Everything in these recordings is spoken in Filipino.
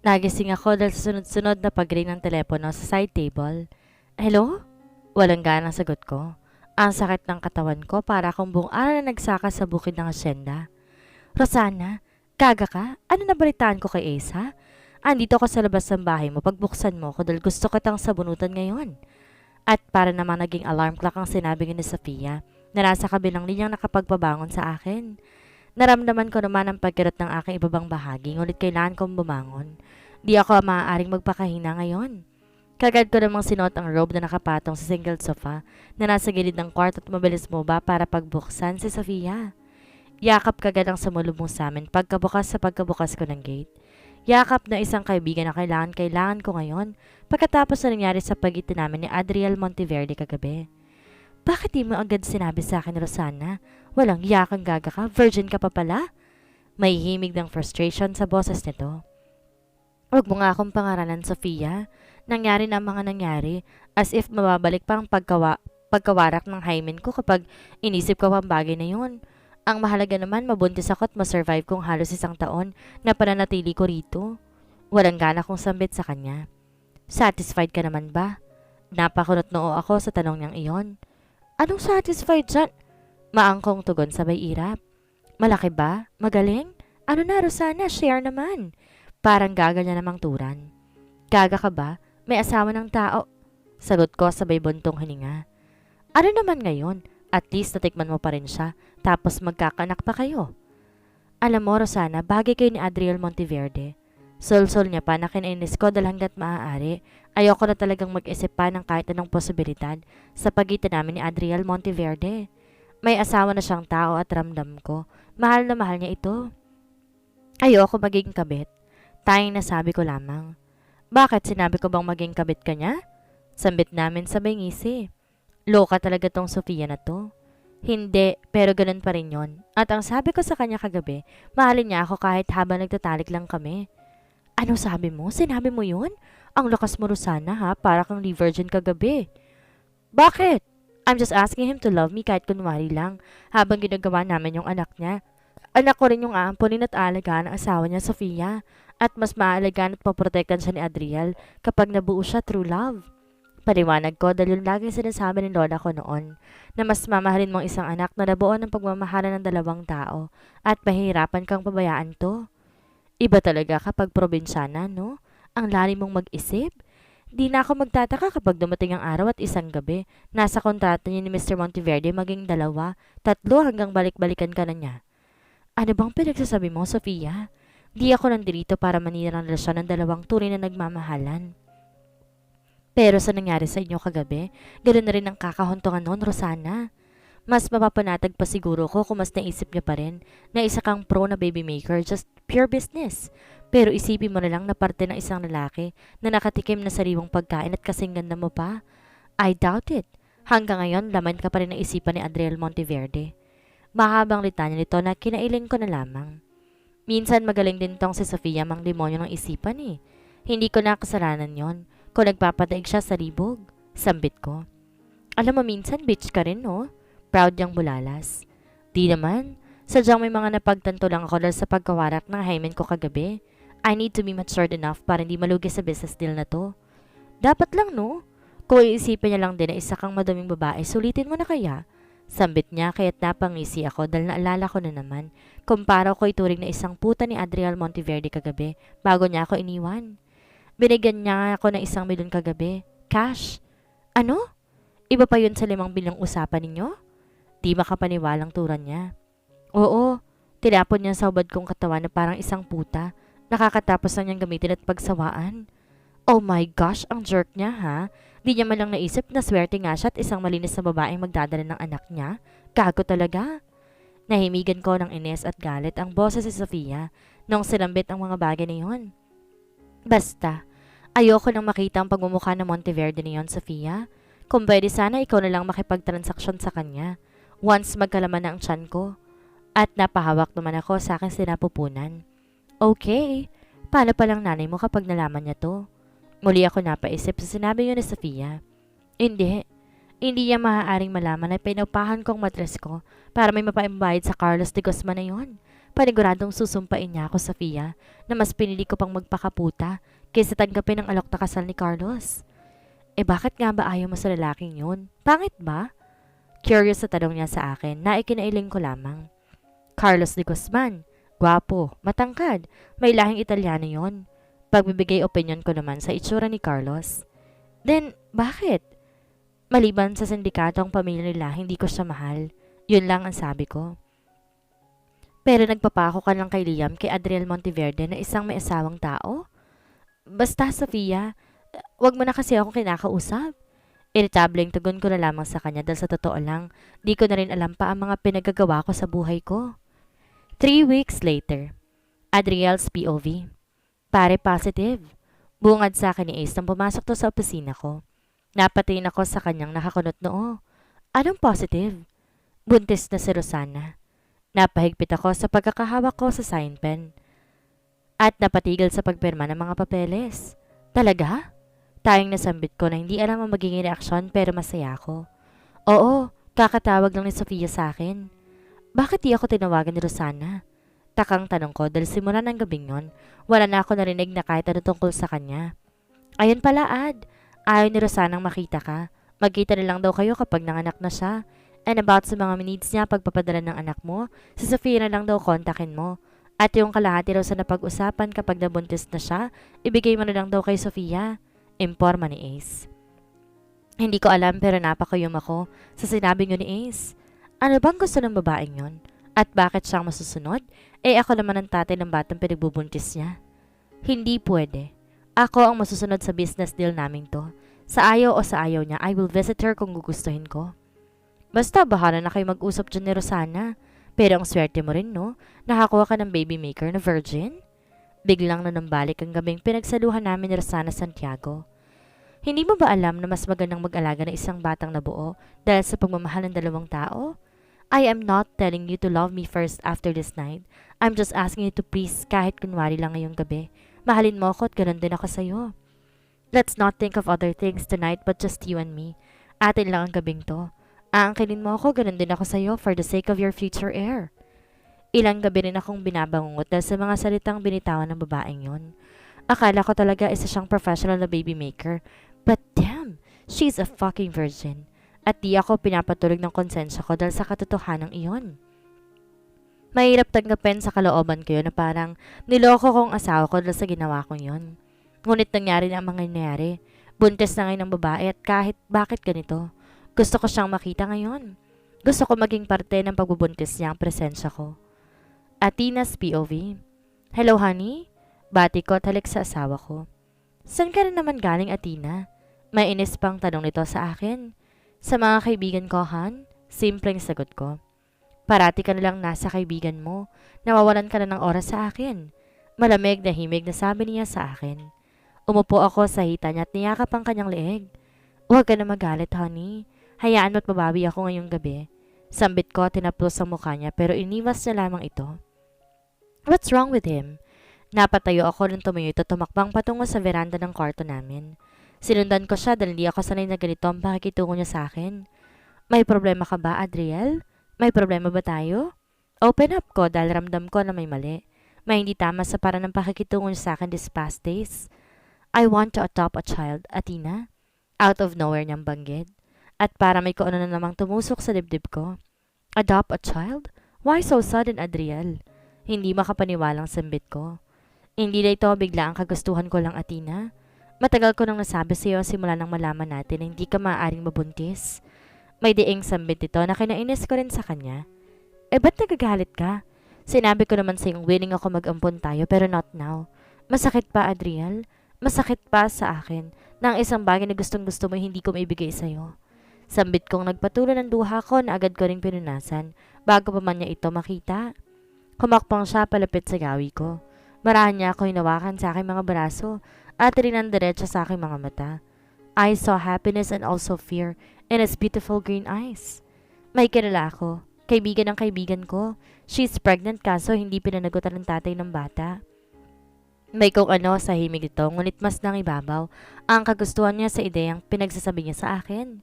Nagising ako dahil sa sunod-sunod na pag-ring ng telepono sa side table. Hello? Walang ganang sagot ko. Ang sakit ng katawan ko para akong buong araw na nagsaka sa bukid ng asyenda. Rosana, kaga ka? Ano nabalitaan ko kay Ace ha? Andito ako sa labas ng bahay mo pagbuksan mo ko dahil gusto kitang sabunutan ngayon. At para namang naging alarm clock ang sinabi ni Sofia na nasa kabilang linyang nakapagpabangon sa akin. Naramdaman ko naman ang pagkirot ng aking ibabang bahagi, ngunit kailangan kong bumangon. Di ako maaaring magpakahina ngayon. Kagad ko namang sinuot ang robe na nakapatong sa single sofa na nasa gilid ng kwarto at mabilis mo ba para pagbuksan si Sofia. Yakap kagad ang sumulubong sa amin pagkabukas ko ng gate. Yakap na isang kaibigan na kailangan ko ngayon pagkatapos na nangyari sa pagitan namin ni Adriel Monteverde kagabi. Bakit di mo agad sinabi sa akin, Rosana? Walang yakang gaga ka? Virgin ka pa pala? May himig ng frustration sa boses nito. Huwag mo nga akong pangaralan, Sofia. Nangyari na ang mga nangyari as if mababalik pa ang pagkawarak ng hymen ko kapag inisip ko ang bagay na yun. Ang mahalaga naman mabuntis ako at masurvive kong halos 1 taon na pananatili ko rito. Walang gana kong sambit sa kanya. Satisfied ka naman ba? Napakunot noo ako sa tanong niyang iyon. Anong satisfied dyan? Maangkong tugon sabay irap. Malaki ba? Magaling? Ano na, Rosana? Share naman. Parang gaga niya namang turan. Gaga ka ba? May asawa ng tao. Sagot ko sabay buntong hininga. Ano naman ngayon? At least natikman mo pa rin siya, tapos magkakanak pa kayo. Alam mo, Rosana, bagay kayo ni Adriel Monteverde. Sol-sol niya pa na kinainis ko dahil hanggat maaari, ayoko na talagang mag-isip pa ng kahit anong posibilidad sa pagitan namin ni Adriel Monteverde. May asawa na siyang tao at ramdam ko, mahal na mahal niya ito. Ayoko maging kabit. Tayong nasabi ko lamang. Bakit sinabi ko bang maging kabit ka niya? Sambit namin sabay ngisi. Loka talaga tong Sofia na to. Hindi, pero ganun pa rin yon. At ang sabi ko sa kanya kagabi, mahalin niya ako kahit habang nagtatalik lang kami. Ano sabi mo? Sinabi mo yun? Ang lakas mo, Rosana ha, para kang virgin kagabi. Bakit? I'm just asking him to love me kahit kunwari lang, habang ginagawa namin yung anak niya. Anak ko rin yung aampunin at aalagaan ng asawa niya, Sofia. At mas maaalagaan at poprotektan siya ni Adriel kapag nabuo siya through love. Paliwanag ko dahil yung laging sinasabi ng lola ko noon na mas mamahalin mong isang anak na nabuo ng pagmamahalan ng 2 tao at mahihirapan kang pabayaan to. Iba talaga kapag probinsyana, no? Ang lalim mong mag-isip. Di na ako magtataka kapag dumating ang araw at isang gabi, nasa kontrata niya ni Mr. Monteverde maging 2, 3 hanggang balik-balikan ka na niya. Ano bang pinagsasabi mo, Sofia? Di ako nandirito para manira ng relasyon ng 2 tunay na nagmamahalan. Pero sa nangyari sa inyo kagabi, ganoon na rin ang kakahuntungan noon, Rosana. Mas mapapanatag pa siguro ko kung mas naisip niya pa rin na isa kang pro na baby maker, just pure business. Pero isipin mo na lang na parte ng isang lalaki na nakatikim na sariwang pagkain at kasing ganda mo pa. I doubt it. Hanggang ngayon, laman ka pa rin ng isipan ni Adriel Monteverde. Mahabang litanya nito na kinailing ko na lamang. Minsan magaling din tong si Sofia mang demonyo ng isipan eh. Hindi ko na kasalanan yon. Kung nagpapadaig siya sa libog, sambit ko. Alam mo minsan bitch ka rin no? Proud niyang bulalas. Di naman, sadyang may mga napagtanto lang ako dahil sa pagkawarak ng hymen ko kagabi. I need to be matured enough para hindi malugi sa business deal na to. Dapat lang no? Kung iisipin niya lang din na isa kang madaming babae, sulitin mo na kaya? Sambit niya kaya't napangisi ako dahil naalala ko na naman kung para ko ituring na isang puta ni Adriel Monteverde kagabi bago niya ako iniwan. Binigyan niya ako ng 1 milyon kagabi. Cash. Ano? Iba pa yun sa 5 bilyong usapan ninyo? Di makapaniwalang turan niya. Oo, tinapon niya sa hubad kong katawan na parang isang puta. Nakakatapos na niyang gamitin at pagsawaan. Oh my gosh, ang jerk niya ha? Di niya man lang naisip na swerte nga siya at isang malinis na babaeng magdadala ng anak niya. Gago talaga. Nahimigan ko ng inis at galit ang boses si Sofia nung sinambit ang mga bagay na yun. Basta, ayoko nang makita ang pagmumukha ng Monteverde niyon, Sofia. Kung pwede sana ikaw na lang makipagtransaksyon sa kanya. Once magkalaman na ang tiyan ko. At napahawak naman ako sa aking sinapupunan. Okay, paano palang nanay mo kapag nalaman niya to? Muli ako napaisip sa sinabi niyo ni Sofia. Hindi niya maaaring malaman na pinaupahan kong matres ko para may mapaimbayad sa Carlos de Guzman na yun. Paniguradong susumpain niya ako, Sofia, na mas pinili ko pang magpakaputa kaysa tanggapin ang alok na kasal ni Carlos. Bakit nga ba ayaw mo sa lalaking yun? Pangit ba? Curious sa tanong niya sa akin na ikinailing ko lamang. Carlos de Guzman. Gwapo, matangkad, may lahing Italyano yon. Pagbibigay opinion ko naman sa itsura ni Carlos. Then, bakit? Maliban sa sindikato ang pamilya nila, hindi ko siya mahal. Yun lang ang sabi ko. Pero nagpapako ka lang kay Liam, kay Adriel Monteverde na isang may asawang tao? Basta, Sofia, wag mo na kasi akong kinakausap. Irritableng tugon ko na lamang sa kanya dahil sa totoo lang, di ko na rin alam pa ang mga pinagagawa ko sa buhay ko. 3 weeks later, Adriel's POV. Pare positive. Bungad sa akin ni Ace nang pumasok to sa opisina ko. Napatingin ako sa kanyang nakakunot noo. Anong positive? Buntis na si Rosana. Napahigpit ako sa pagkakahawak ko sa sign pen. At napatigil sa pagpirma ng mga papeles. Talaga? Tayong nasambit ko na hindi alam ang magiging reaksyon pero masaya ako. Oo, kakatawag lang ni Sofia sa akin. Bakit di ako tinawagan ni Rosana? Takang tanong ko dahil simula ng gabing yon, wala na ako narinig na kahit ano tungkol sa kanya. Ayun pala, Ad. Ayaw ni Rosanang makita ka. Magkita na lang daw kayo kapag nanganak na siya. And about sa mga needs niya pagpapadala ng anak mo, si Sofia na lang daw kontakin mo. At yung kalahati raw sa napag-usapan kapag nabuntis na siya, ibigay mo na lang daw kay Sofia. Imporma ni Ace. Hindi ko alam pero napakayum ako sa sinabi niyo ni Ace. Ano bang gusto ng babaeng yon? At bakit siyang masusunod? Ako naman ang tatay ng batang pinagbubuntis niya. Hindi pwede. Ako ang masusunod sa business deal naming to. Sa ayaw o sa ayaw niya, I will visit her kung gugustuhin ko. Basta bahala na kayo mag-usap dyan ni Rosana. Pero ang swerte mo rin, no? Nakakuha ka ng baby maker na virgin? Biglang nanambalik ang gabing pinagsaluhan namin ni Rosana Santiago. Hindi mo ba alam na mas magandang mag-alaga ng isang batang nabuo dahil sa pagmamahal ng dalawang tao? I am not telling you to love me first after this night. I'm just asking you to please kahit kunwari lang ngayong gabi. Mahalin mo ako at ganun din ako sa'yo. Let's not think of other things tonight but just you and me. Atin lang ang gabing to. Aangkinin mo ako, ganun din ako sa'yo for the sake of your future heir. Ilang gabi rin akong binabangungot dahil sa mga salitang binitawan ng babaeng yon. Akala ko talaga isa siyang professional na baby maker. But damn, she's a fucking virgin. At di ako pinapatulog ng konsensya ko dahil sa katotohanan iyon. Mahirap tanggapin sa kalooban ko yun na parang niloko kong asawa ko dahil sa ginawa kong yun. Ngunit nangyari na ang mga nangyari. Buntis na ngayon ng babae at kahit bakit ganito. Gusto ko siyang makita ngayon. Gusto ko maging parte ng pagbubuntis niya ang presensya ko. Atina's POV. Hello honey? Bati ko at halik sa asawa ko. San ka rin naman galing, Atina? May inis pang tanong nito sa akin. Sa mga kaibigan ko, Han? Simpleng sagot ko. Parati ka na lang nasa kaibigan mo. Nawawalan ka na ng oras sa akin. Malamig na himig na sabi niya sa akin. Umupo ako sa hita niya at niyakap ang kanyang leeg. Huwag ka na magalit, honey. Hayaan mo't mabawi ako ngayong gabi. Sambit ko at tinaplos ang mukha niya pero iniwas niya lamang ito. What's wrong with him? Napatayo ako nung tumayo ito tumakbang patungo sa veranda ng kwarto namin. Sinundan ko siya dahil hindi ako sanay na ganito ang pakikitungo niya sa akin. May problema ka ba, Adriel? May problema ba tayo? Open up ko dahil ramdam ko na may mali. May hindi tama sa paraan ng pakikitungo niya sa akin these past days. I want to adopt a child, Atina. Out of nowhere niyang banggit. At para may kung ano na namang tumusok sa dibdib ko. Adopt a child? Why so sudden, Adriel? Hindi makapaniwalang sambit ko. Hindi na ito bigla ang kagustuhan ko lang, Atina. Matagal ko nang nasabi sa iyo simula nang malaman natin na hindi ka maaaring mabuntis. May diing sambit ito na kinainis ko rin sa kanya. Ba't nagagalit ka? Sinabi ko naman sa iyong willing ako mag-ampon tayo pero not now. Masakit pa, Adriel? Masakit pa sa akin na ang isang bagay na gustong gusto mo hindi ko maibigay sa iyo. Sambit kong nagpatuloy ng duha ko na agad ko ring pinunasan bago pa man niya ito makita. Humakpang siya palapit sa gawi ko. Marahan niya ako hinawakan sa aking mga braso at rinandiretsa sa aking mga mata. I saw happiness and also fear in his beautiful green eyes. May kilala ako. Kaibigan ng kaibigan ko. She's pregnant kaso hindi pinanagutan ng tatay ng bata. May kung ano sa himig ito ngunit mas nangibabaw ang kagustuhan niya sa ideyang pinagsasabi niya sa akin.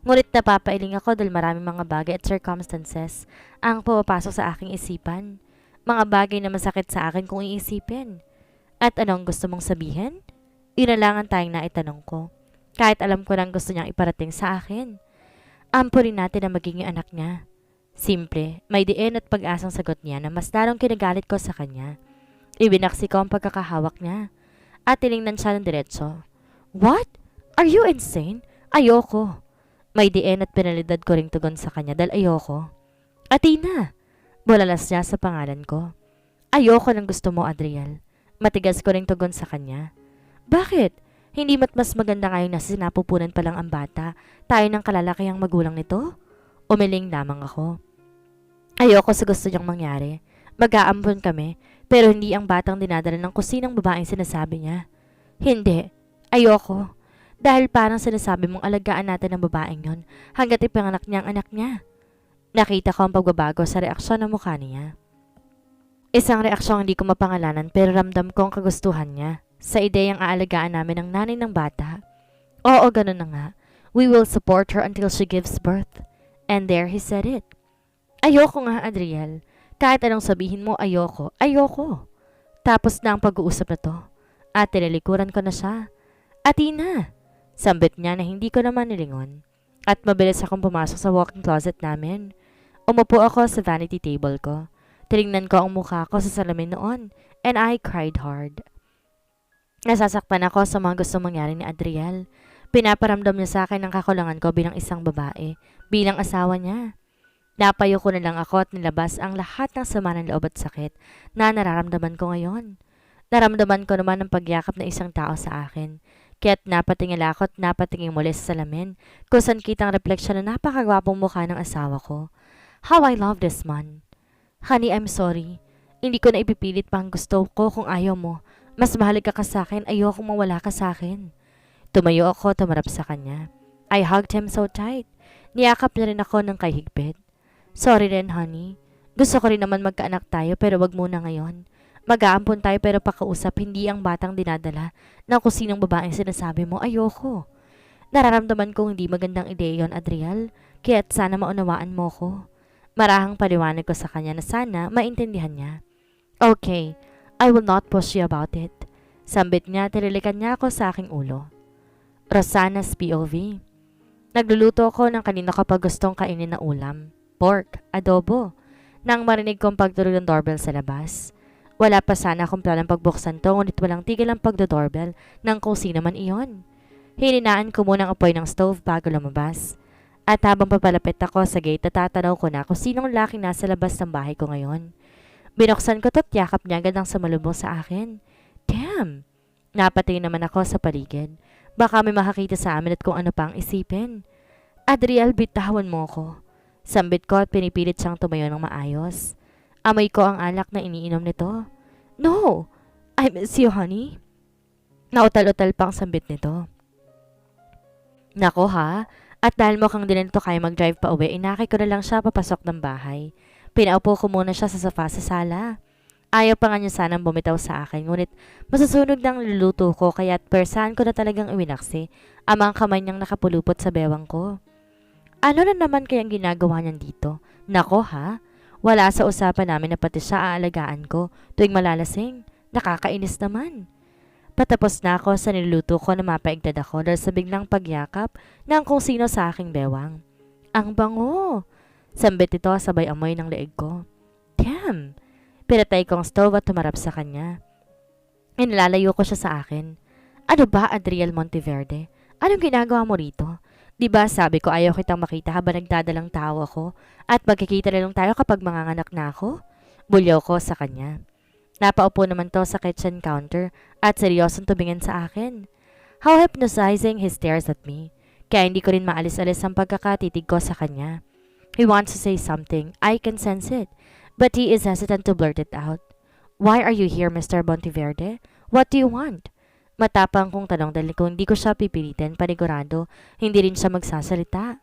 Ngunit napapailing ako dahil maraming mga bagay at circumstances ang pumapasok sa aking isipan. Mga bagay na masakit sa akin kung iisipin. At anong gusto mong sabihin? Inalangan tayong naitanong ko. Kahit alam ko lang gusto niyang iparating sa akin. Ampunin natin na magiging anak niya. Simple, may diin at pag-asang sagot niya na mas lalong kinagalit ko sa kanya. Ibinaksi ko ang pagkakahawak niya. At tiningnan siya ng diretso. What? Are you insane? Ayoko. May diin at pinalidad ko ring tugon sa kanya dahil ayoko. Athena! Bulalas niya sa pangalan ko. Ayoko ng gusto mo, Adriel. Matigas ko ring tugon sa kanya. Bakit? Hindi mas maganda ngayon na sinapupunan pa lang ang bata, tayo ng kalalakihang magulang nito? Umiling lamang ako. Ayoko sa gusto niyang mangyari. Mag-aampon kami, pero hindi ang batang dinadala ng kusinang babaeng sinasabi niya. Hindi. Ayoko. Dahil parang sinasabi mong alagaan natin ang babaeng yon hanggat ipanganak niya ang anak niya. Nakita ko ang pagbabago sa reaksyon ng mukha niya. Isang reaksyong hindi ko mapangalanan pero ramdam ko ang kagustuhan niya sa ideyang aalagaan namin ang nanay ng bata. Oo, ganun na nga. We will support her until she gives birth. And there he said it. Ayoko nga, Adriel. Kahit anong sabihin mo, ayoko. Ayoko. Tapos na ang pag-uusap na to. At tinalikuran ko na siya. Athena! Sambit niya na hindi ko naman nilingon. At mabilis akong pumasok sa walk-in closet namin. Umupo ako sa vanity table ko. Tinignan ko ang mukha ko sa salamin noon. And I cried hard. Nasasaktan ako sa mga gusto mangyari ni Adriel. Pinaparamdam niya sa akin ang kakulangan ko bilang isang babae, bilang asawa niya. Napayo ko na lang ako at nilabas ang lahat ng sama ng loob at sakit na nararamdaman ko ngayon. Naramdaman ko naman ang pagyakap ng isang tao sa akin. Kaya't napatingin ako at napatingin muli sa salamin kung saan kitang refleksyon na napakagwapong mukha ng asawa ko. How I love this man. Honey, I'm sorry. Hindi ko na ipipilit pa ang gusto ko kung ayaw mo. Mas mahalaga ka sa akin, ayokong mawala ka sa akin. Tumayo ako, tumarap sa kanya. I hugged him so tight. Niyakap niya rin ako ng kahigpit. Sorry rin, honey. Gusto ko rin naman magkaanak tayo pero wag muna ngayon. Mag-aampon tayo pero pakausap, hindi ang batang dinadala ng kung sinong babaeng sinasabi mo, ayoko. Nararamdaman kong hindi magandang ideya yon, Adriel, kaya't sana maunawaan mo ko. Marahang paliwanag ko sa kanya na sana maintindihan niya. Okay, I will not push you about it. Sambit niya, tirilikan niya ako sa aking ulo. Rosana's POV. Nagluluto ako ng kanina kapag gustong kainin na ulam. Pork, adobo. Nang marinig kong pagtunog ng doorbell sa labas. Wala pa sana akong planong pagbuksan to, ngunit walang tigil ang pagdo-doorbell ng kung sino man iyon. Hininaan ko munang apoy ng stove bago lumabas. At habang papalapit ako sa gate, natatanaw ko na kung sinong laking nasa labas ng bahay ko ngayon. Binuksan ko at yakap niya agad ang sumalubong sa akin. Damn! Napatingin naman ako sa paligid. Baka may makakita sa amin at kung ano pang isipin. Adriel, bitawan mo ko. Sambit ko at pinipilit siyang tumayo ng maayos. Amoy ko ang alak na iniinom nito. No! I miss you, honey. Nautal-utal pang sambit nito. Nako ha? At dahil mukhang din nito kaya mag-drive pa uwi, inakay ko na lang siya papasok ng bahay. Pinaupo ko muna siya sa sofa sa sala. Ayaw pa nga niya sanang bumitaw sa akin, ngunit masusunog ng luluto ko kaya't persahan ko na talagang iwinaksi ang mga kamay niyang nakapulupot sa bewang ko. Ano na naman kayang ginagawa niyan dito? Nako ha? Wala sa usapan namin na pati siya aalagaan ko tuwing malalasing. Nakakainis naman. Patapos na ako sa niluluto ko na mapaigtad ako dahil sa biglang pagyakap ng kung sino sa aking bewang. Ang bango! Sambit ito sabay amoy ng leeg ko. Damn! Pinatay ko ang stove at tumarap sa kanya. Inilalayo ko siya sa akin. Ano ba, Adriel Monteverde? Anong ginagawa mo rito? Diba sabi ko ayaw kitang makita habang nagdadalang tao ako at magkikita na lang tayo kapag manganganak na ako? Bulyaw ko sa kanya. Napaupo naman to sa kitchen counter at seryosong tumingin sa akin. How hypnotizing he stares at me. Kaya hindi ko rin maalis-alis ang pagkakatitig ko sa kanya. He wants to say something. I can sense it. But he is hesitant to blurt it out. Why are you here, Mr. Monteverde? What do you want? Matapang kong tanong dahil kung hindi ko siya pipilitin, panigurado, hindi rin siya magsasalita.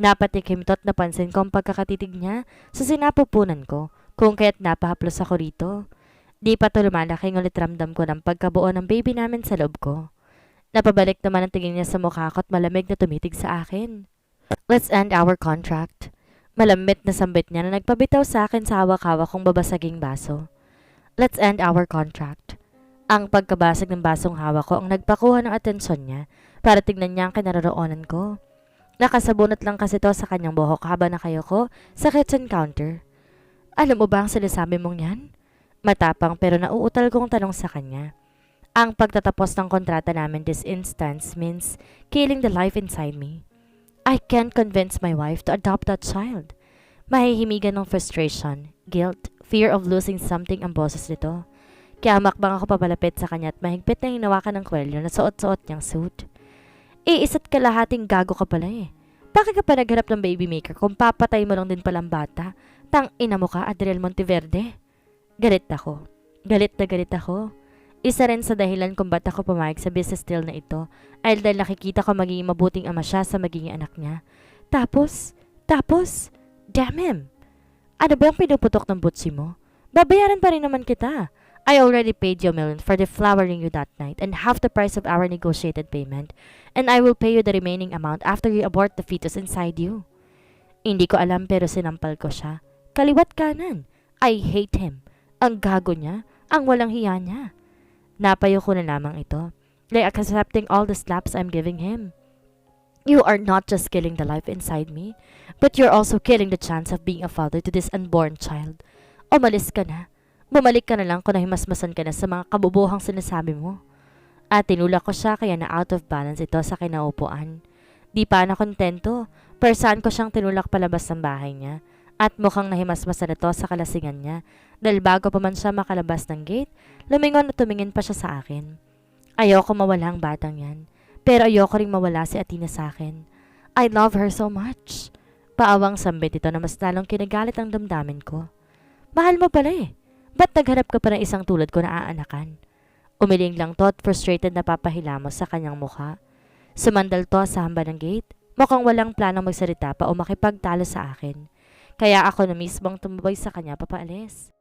Napatikim to't napansin ko ang pagkakatitig niya sa sinapupunan ko kung kaya't napahaplos ako rito. Di pa to lumalaki ngulit ramdam ko ng pagkabuo ng baby namin sa loob ko. Napabalik naman ang tingin niya sa mukha ko at malamig na tumitig sa akin. Let's end our contract. Malambit na sambit niya na nagpabitaw sa akin sa hawak-hawak kong babasaging baso. Let's end our contract. Ang pagkabasag ng basong hawak ko ang nagpakuha ng atensyon niya para tignan niya ang kinaroroonan ko. Nakasabunot lang kasi to sa kanyang buhok habang nakayo ko sa kitchen counter. Alam mo ba ang sinasabi mong yan? Matapang pero nauutal kong tanong sa kanya. Ang pagtatapos ng kontrata namin this instance means killing the life inside me. I can't convince my wife to adopt that child. Mahihimigan ng frustration, guilt, fear of losing something ang boses nito. Kaya makbang ako papalapit sa kanya at mahigpit na hinawakan ng kwelyo na suot-suot niyang suit. Isa't kalahating gago ka pala eh. Bakit ka pa naghanap ng baby maker kung papatay mo lang din palang bata? Tang ina mo ka, Adriel Monteverde. Galit ako. Galit na galit ako. Isa rin sa dahilan kung ba't ako pumayag sa business deal na ito ay dahil nakikita ko magiging mabuting ama siya sa magiging anak niya. Tapos, damn him. Ano ba ang pinuputok ng butsi mo? Babayaran pa rin naman kita. I already paid you $1 million for deflowering you that night and half the price of our negotiated payment, and I will pay you the remaining amount after you abort the fetus inside you. Hindi ko alam pero sinampal ko siya. Kaliwat kanan. I hate him. Ang gago niya. Ang walang hiya niya. Napayo ko na lamang ito. Like accepting all the slaps I'm giving him. You are not just killing the life inside me, but you're also killing the chance of being a father to this unborn child. Umalis ka na. Bumalik ka na lang kung nahimasmasan ka na sa mga kabubuhang sinasabi mo. At tinulak ko siya kaya na out of balance ito sa kinaupuan. Di pa na kontento, persaan ko siyang tinulak palabas ng bahay niya. At mukhang nahimasmasan ito sa kalasingan niya dahil bago pa man siya makalabas ng gate, lumingon at tumingin pa siya sa akin. Ayoko mawala ang batang yan, pero ayoko ring mawala si Athena sa akin. I love her so much. Paawang sambit ito na mas lalong kinagalit ang damdamin ko. Mahal mo pala eh. Ba't naghanap ka pa ng isang tulad ko na aanakan? Umiling lang to at frustrated na papahilamos sa kanyang mukha. Sumandal to sa hamba ng gate, mukhang walang planong magsalita pa o makipagtalo sa akin. Kaya ako na mismong tumabay sa kanya papaalis.